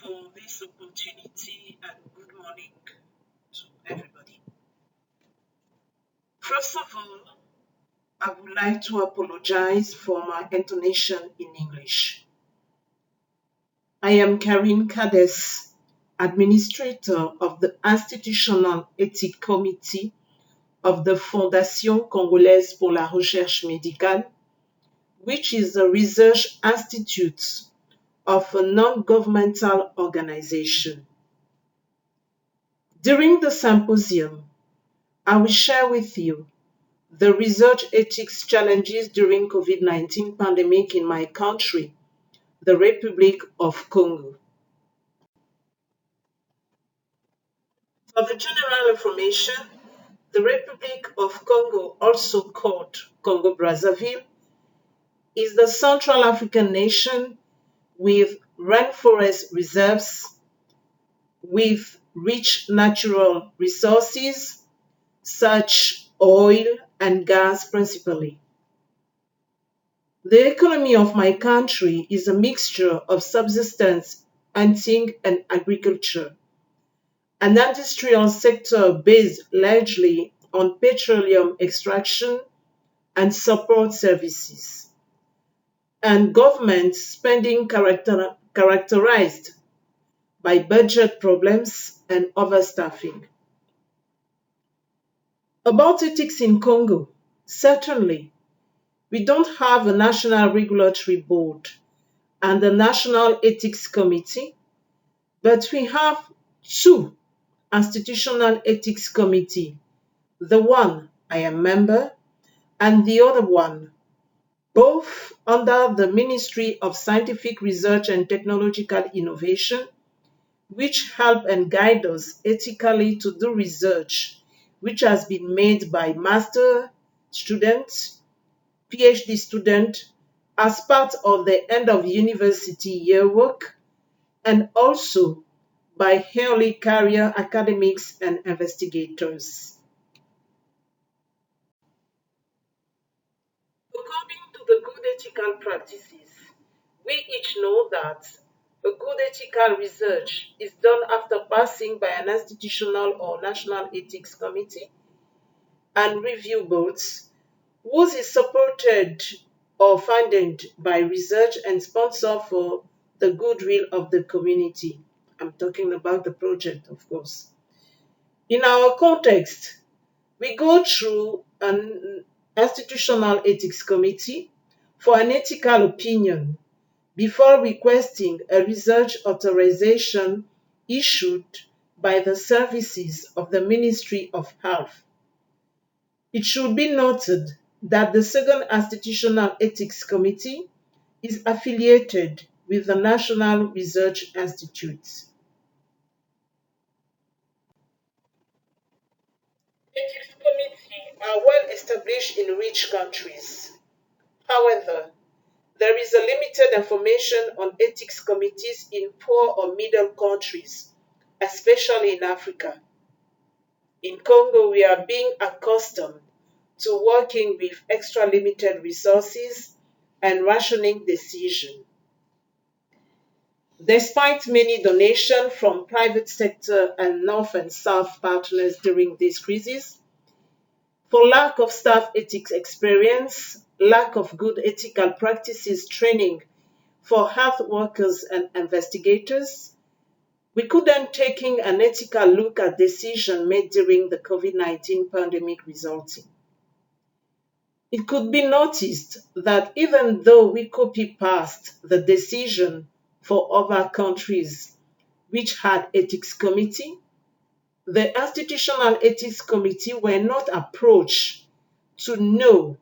for this opportunity and good morning to everybody. First of all, I would like to apologize for my intonation in English. I am Carine Kades, Administrator of the Institutional Ethics Committee of the Fondation Congolaise pour la Recherche Médicale, which is a research institute of a non-governmental organization. During the symposium, I will share with you the research ethics challenges during COVID-19 pandemic in my country, the Republic of Congo. For the general information, the Republic of Congo, also called Congo-Brazzaville, is the Central African nation with rainforest reserves, with rich natural resources such oil and gas principally. The economy of my country is a mixture of subsistence, hunting, and agriculture, an industrial sector based largely on petroleum extraction and support services, and government spending characterized by budget problems and overstaffing. About ethics in Congo, certainly, we don't have a national regulatory board and a national ethics committee, but we have two institutional ethics committee, the one I am member and the other one, both under the Ministry of Scientific Research and Technological Innovation, which help and guide us ethically to do research which has been made by master students, PhD students as part of the end of university year work, and also by early career academics and investigators. According to the good ethical practices, we each know that a good ethical research is done after passing by an institutional or national ethics committee and review boards, whose is supported or funded by research and sponsored for the goodwill of the community. I'm talking about the project, of course. In our context, we go through an institutional ethics committee for an ethical opinion before requesting a research authorization issued by the services of the Ministry of Health. It should be noted that the second institutional ethics committee is affiliated with the National Research Institute. Ethics committees are well established in rich countries. However, there is a limited information on ethics committees in poor or middle countries, especially in Africa. In Congo, we are being accustomed to working with extra limited resources and rationing decisions. Despite many donations from private sector and North and South partners during this crisis, for lack of staff ethics experience, lack of good ethical practices training for health workers and investigators, we couldn't take an ethical look at decisions made during the COVID-19 pandemic resulting. It could be noticed that even though we copy-paste the decision for other countries which had ethics committee, the institutional ethics committee were not approached to know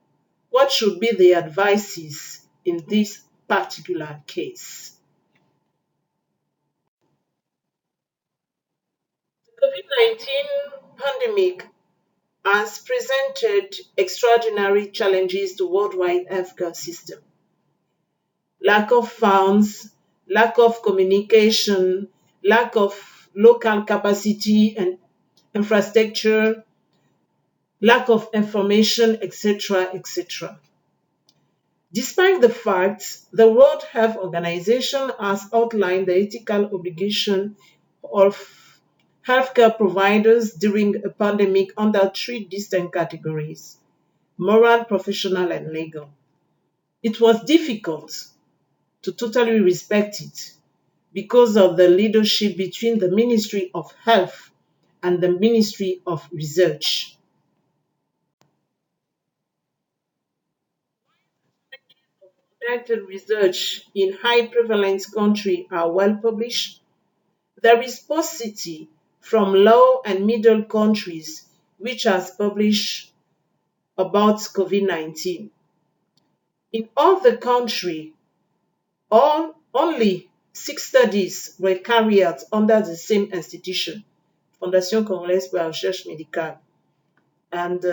what should be the advices in this particular case. The COVID-19 pandemic has presented extraordinary challenges to worldwide healthcare system. Lack of funds, lack of communication, lack of local capacity and infrastructure, lack of information, etc., etc. Despite the fact the World Health Organization has outlined the ethical obligation of healthcare providers during a pandemic under three distinct categories: moral, professional, and legal. It was difficult to totally respect it because of the leadership between the Ministry of Health and the Ministry of Research. Conducted research in high prevalence countries are well published. There is paucity from low and middle countries which has published about COVID-19. In all the country, only six studies were carried out under the same institution, Fondation Congolaise pour la Recherche Médicale. And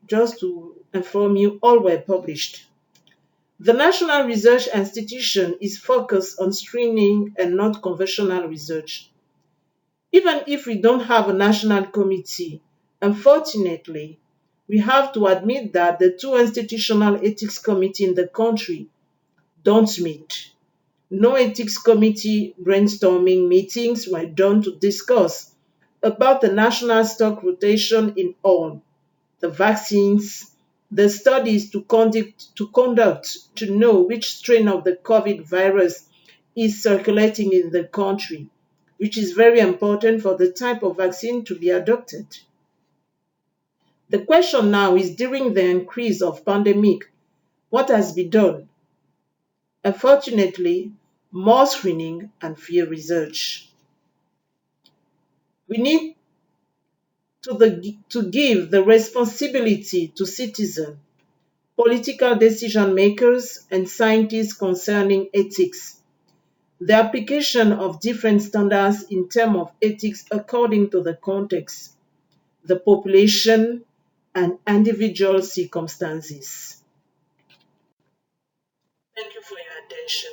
just to inform you, all were published. The National Research Institution is focused on screening and not conventional research. Even if we don't have a national committee, unfortunately, we have to admit that the two institutional ethics committees in the country don't meet. No ethics committee brainstorming meetings were done to discuss about the national stock rotation in all, the vaccines, the studies to conduct to know which strain of the COVID virus is circulating in the country, which is very important for the type of vaccine to be adopted. The question now is during the increase of pandemic, what has been done? Unfortunately, more screening and fewer research. We need to give the responsibility to citizens, political decision makers, and scientists concerning ethics. The application of different standards in terms of ethics according to the context, the population, and individual circumstances. Thank you for your attention.